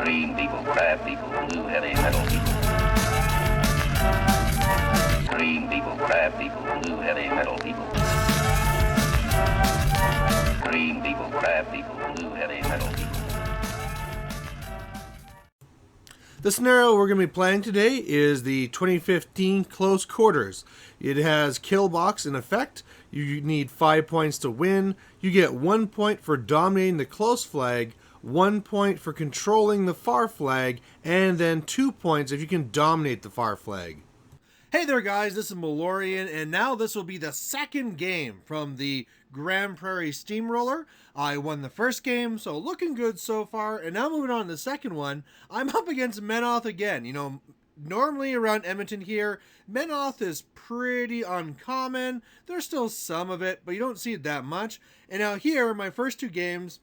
Green people, crab people, blue heavy metal people. Green people, crab people, blue heavy metal people. Green people, crab people, blue heavy metal people. The scenario we're going to be playing today is the 2015 Close Quarters. It has kill box in effect. You need 5 points to win. You get 1 point for dominating the close flag, 1 point for controlling the far flag, and then 2 points if you can dominate the far flag. Hey there guys, this is Malorian, and now this will be the second game from the Prairie Steamroller. I won the first game, so looking good so far, and now moving on to the second one, I'm up against Menoth again. You know, normally around Edmonton here, Menoth is pretty uncommon. There's still some of it, but you don't see it that much. And now here, my first two games,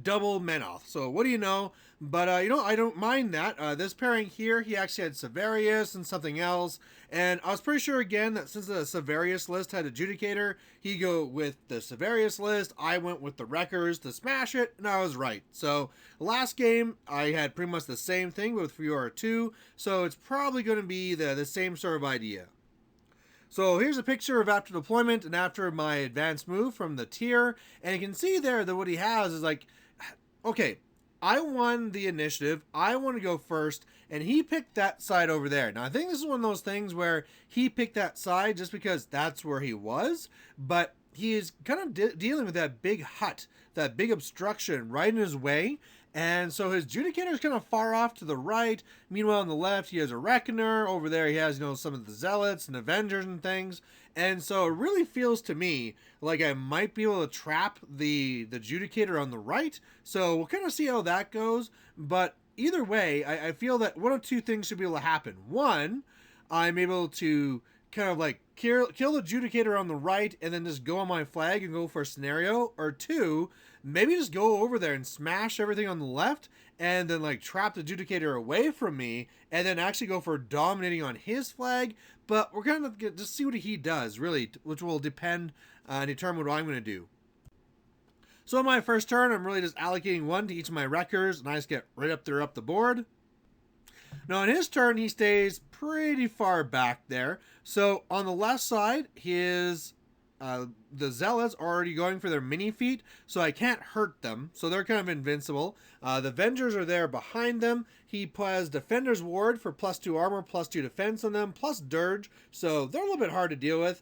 double Menoth. So what do you know? But, you know, I don't mind that. This pairing here, he actually had Severius and something else. And I was pretty sure, again, that since the Severius list had Adjudicator, he'd go with the Severius list. I went with the Wreckers to smash it, and I was right. So, last game, I had pretty much the same thing with Fiora 2. So, it's probably going to be the same sort of idea. So here's a picture of after deployment and after my advanced move from the tier. And you can see there that what he has is like, okay, I won the initiative. I want to go first. And he picked that side over there. Now, I think this is one of those things where he picked that side just because that's where he was. But he is kind of dealing with that big hut, that big obstruction right in his way. And so his Judicator is kind of far off to the right. Meanwhile, on the left, he has a Reckoner. Over there, he has, you know, some of the Zealots and Avengers and things. And so it really feels to me like I might be able to trap the Judicator on the right. So we'll kind of see how that goes. But either way, I feel that one of two things should be able to happen. One, I'm able to kind of like kill the Judicator on the right and then just go on my flag and go for a scenario. Or two, maybe just go over there and smash everything on the left and then like trap the Judicator away from me and then actually go for dominating on his flag. But we're going to just see what he does, really, which will depend and determine what I'm going to do. So on my first turn, I'm really just allocating one to each of my Wreckers, and I just get right up there up the board. Now on his turn, he stays pretty far back there. So on the left side, his the Zealots are already going for their mini feat, so I can't hurt them. So they're kind of invincible. The Avengers are there behind them. He has Defender's Ward for +2 armor, +2 defense on them, plus Dirge. So they're a little bit hard to deal with.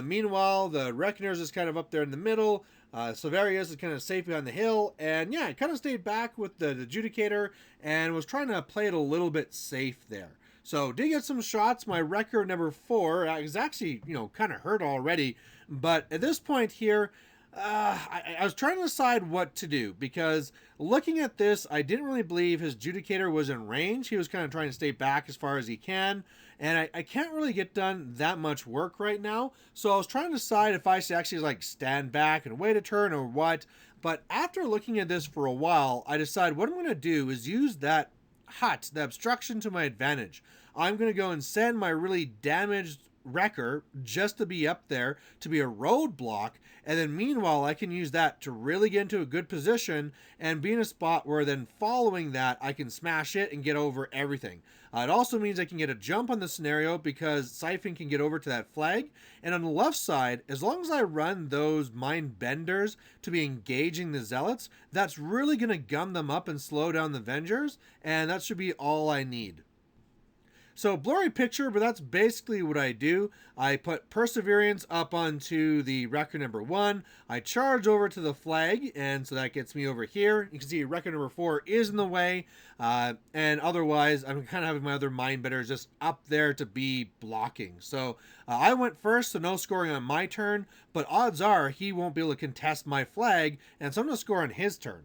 Meanwhile, the Reckoners is kind of up there in the middle. Severius is kind of safe behind the hill. And yeah, I kind of stayed back with the Judicator and was trying to play it a little bit safe there. So did get some shots. My Wrecker number 4 is actually, you know, kind of hurt already. But at this point here, I was trying to decide what to do, because looking at this, I didn't really believe his Judicator was in range. He was kind of trying to stay back as far as he can, and I can't really get done that much work right now. So I was trying to decide if I should actually like stand back and wait a turn or what. But after looking at this for a while, I decided what I'm going to do is use that hut, the obstruction, to my advantage. I'm going to go and send my really damaged Wrecker just to be up there, to be a roadblock, and then meanwhile I can use that to really get into a good position and be in a spot where then following that I can smash it and get over everything. It also means I can get a jump on the scenario because Cyphon can get over to that flag, and on the left side, as long as I run those Mind Benders to be engaging the Zealots, that's really going to gun them up and slow down the Avengers, and that should be all I need. So blurry picture, but that's basically what I do. I put Perseverance up onto the Wrecker number 1. I charge over to the flag, and so that gets me over here. You can see Wrecker number 4 is in the way, and otherwise I'm kind of having my other Mind Benders just up there to be blocking. So I went first, so no scoring on my turn, but odds are he won't be able to contest my flag, and so I'm going to score on his turn.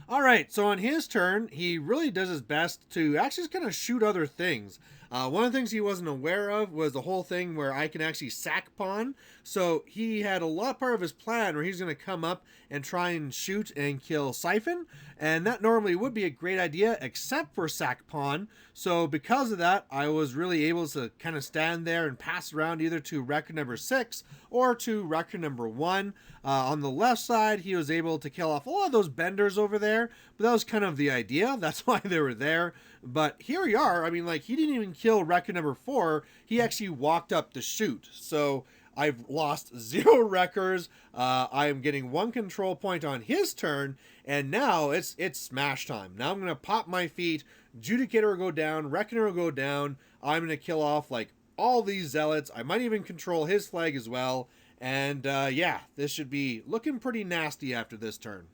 Alright, so on his turn, he really does his best to actually just kind of shoot other things. One of the things he wasn't aware of was the whole thing where I can actually sack pawn. So he had a lot part of his plan where he's going to come up and try and shoot and kill Cyphon, and that normally would be a great idea except for sack pawn. So because of that, I was really able to kind of stand there and pass around either to record number 6 or to record number 1. On the left side, he was able to kill off a lot of those benders over there, but that was kind of the idea. That's why they were there. But here we are. I mean, like, he didn't even kill record number 4. He actually walked up to shoot. So I've lost 0 wreckers. I am getting 1 control point on his turn, and now it's smash time. Now I'm going to pop my feet. Judicator will go down. Reckoner will go down. I'm going to kill off, like, all these zealots. I might even control his flag as well. And, yeah, this should be looking pretty nasty after this turn.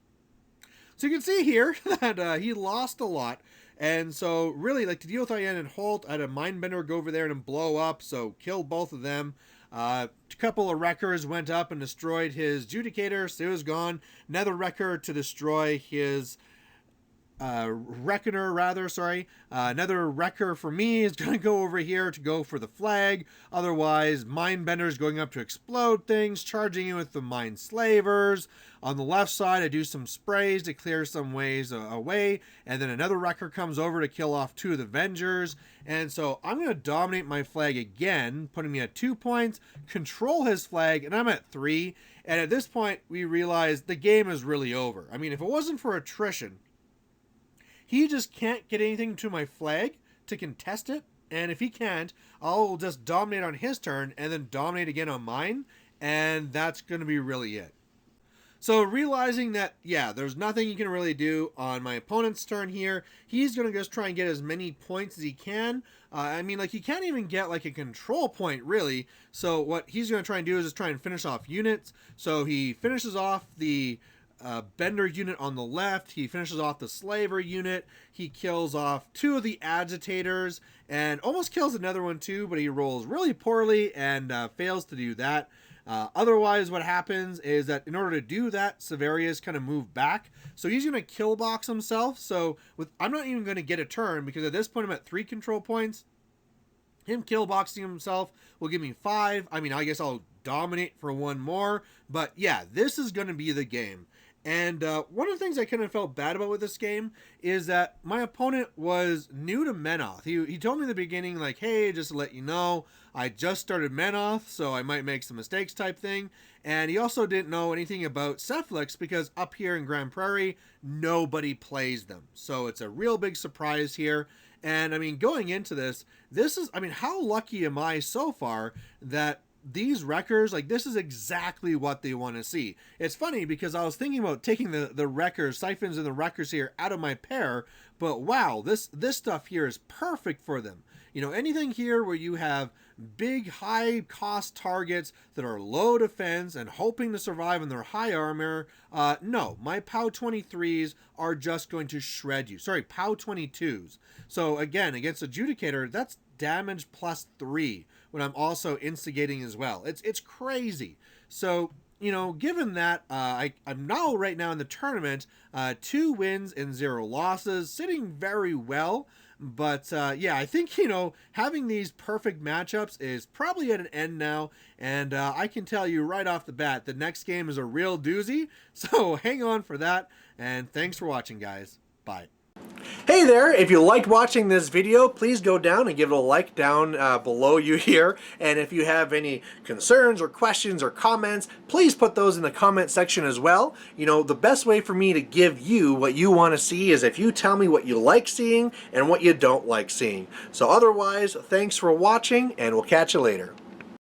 So you can see here that he lost a lot. And so really, like, to deal with Ian and Holt, I had a Mindbender go over there and blow up, so killed both of them. A couple of wreckers went up and destroyed his Judicator, so it was gone. Another wrecker to destroy his Reckoner, rather, sorry. Another wrecker for me is going to go over here to go for the flag. Otherwise, Mindbender's going up to explode things, charging in with the Mind Slavers. On the left side, I do some sprays to clear some ways away, and then another wrecker comes over to kill off 2 of the Vengers. And so I'm going to dominate my flag again, putting me at 2 points, control his flag, and I'm at 3. And at this point, we realize the game is really over. I mean, if it wasn't for attrition, he just can't get anything to my flag to contest it. And if he can't, I'll just dominate on his turn and then dominate again on mine. And that's going to be really it. So realizing that, yeah, there's nothing you can really do on my opponent's turn here, he's going to just try and get as many points as he can. I mean, like, he can't even get, like, a control point, really. So what he's going to try and do is just try and finish off units. So he finishes off the Bender unit on the left. He finishes off the Slaver unit. He kills off 2 of the Agitators and almost kills another one too, but he rolls really poorly and fails to do that. Otherwise, what happens is that in order to do that, Severius kind of moved back. So he's going to kill box himself. So I'm not even going to get a turn because at this point I'm at 3 control points. Him kill boxing himself will give me 5. I mean, I guess I'll dominate for 1 more. But yeah, this is going to be the game. And one of the things I kind of felt bad about with this game is that my opponent was new to Menoth. He told me in the beginning, like, hey, just to let you know, I just started Menoth, so I might make some mistakes type thing. And he also didn't know anything about Cephalix because up here in Grand Prairie, nobody plays them. So it's a real big surprise here. And, I mean, going into this is, I mean, how lucky am I so far that these wreckers, like, this is exactly what they want to see. It's funny because I was thinking about taking the wreckers, Cyphons and the wreckers here out of my pair, but wow, this stuff here is perfect for them. You know, anything here where you have big, high-cost targets that are low defense and hoping to survive in their high armor, no, my POW 23s are just going to shred you. Sorry, POW 22s. So again, against Adjudicator, that's damage +3 when I'm also instigating as well. It's crazy. So, you know, given that, I'm now right now in the tournament, 2 wins and 0 losses, sitting very well. But yeah, I think, you know, having these perfect matchups is probably at an end now. And I can tell you right off the bat, the next game is a real doozy. So hang on for that. And thanks for watching, guys. Bye. Hey there, if you liked watching this video, please go down and give it a like down below you here. And if you have any concerns or questions or comments, please put those in the comment section as well. You know, the best way for me to give you what you want to see is if you tell me what you like seeing and what you don't like seeing. So otherwise, thanks for watching and we'll catch you later.